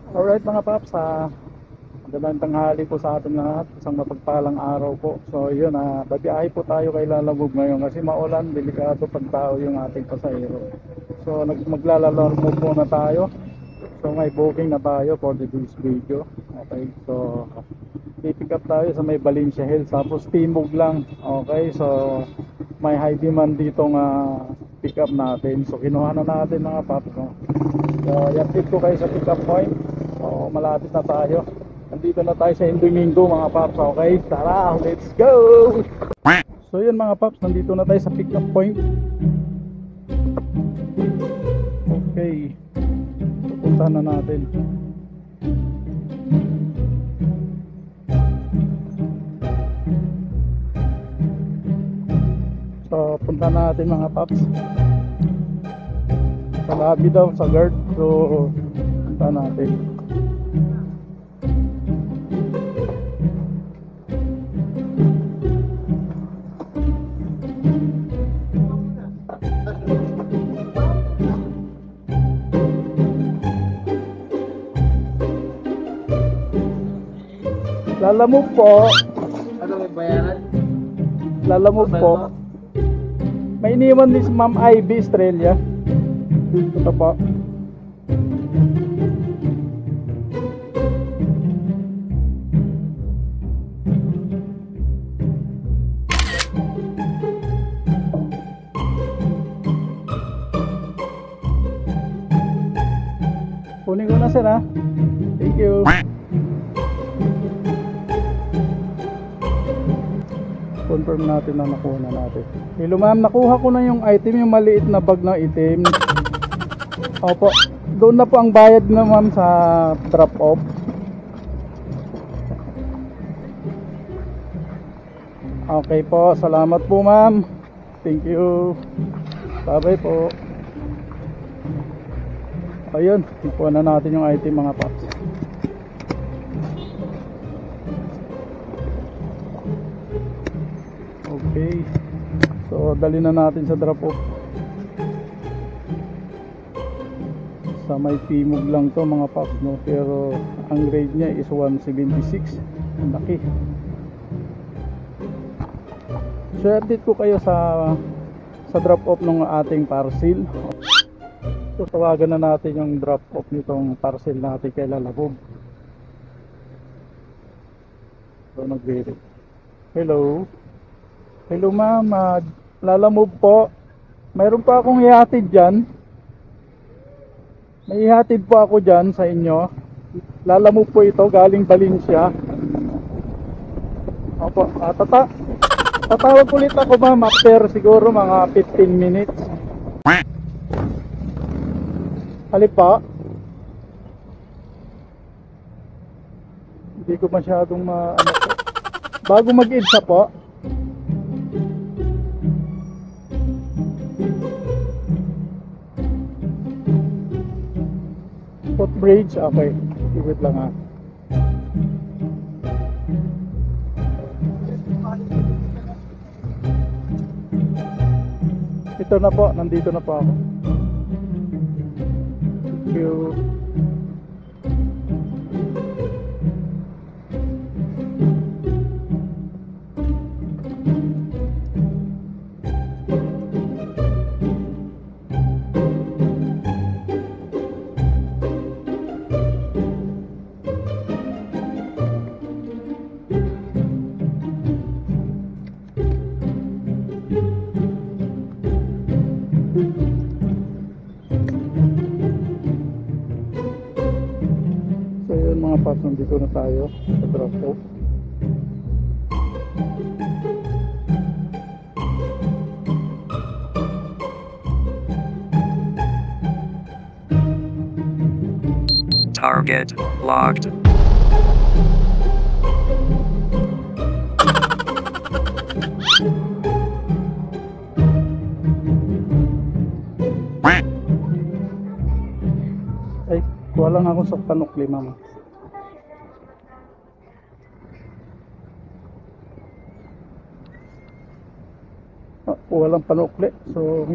Alright mga paps, magandang tanghali po sa ating lahat. Isang mapagpalang araw po. So yun, babiyahe po tayo kay Lalamove ngayon kasi maulan, delikado pag tao yung ating pasahero. So maglalamove muna tayo. So may booking na tayo for today's video. Okay, so pipick up tayo sa may Valencia Hills, tapos Timog lang. Okay, so may high demand ditong pick up natin. So kinuha na natin mga paps, no? So yapit ko kayo sa pick up point. So malapit na tayo. Nandito na tayo sa Domingo mga paps. Okay, tara, let's go. So yun mga paps, nandito na tayo sa pick up point. Okay, pupunta na natin. So punta natin mga paps sa lobby daw, sa guard. So punta natin. Lalamove po. Ano may bayaran? Lalamove po. May iniwan ni Ma'am Ivy Estrella. Ito po. Kunin ko na sir ha. Thank you. Confirm natin na nakuha na natin. Hello ma'am, nakuha ko na yung item, yung maliit na bag na itim. Opo, doon na po ang bayad na ma'am sa drop off. Okay po, salamat po ma'am. Thank you. Bye bye po. Ayun, nakuha na natin yung item mga paps. Okay, so dali na natin sa drop off. Sa may Timog lang to mga paps, no? Pero ang grade niya is 176. Ang laki. So update ko kayo sa drop off ng ating parcel. So tawagan na natin yung drop off nitong parcel natin kay Lalamove. So nag-verify. Hello. Hello ma'am, Lalamove po. Mayroon pa akong ihatid dyan. May ihatid po ako dyan sa inyo. Lalamove po ito, galing Valencia. Opo, tatawag ulit ako ma'am after siguro mga 15 minutes. Halip pa. Hindi ko masyadong ano po. Bago mag-EDSA po. Footbridge, okay. Wait lang ha. Ito na po, nandito na po ako. Thank you. Mga paps, nandito na tayo sa drop off. Target locked. Ay, kuha lang ako sa panukli mama. Walang panukli, so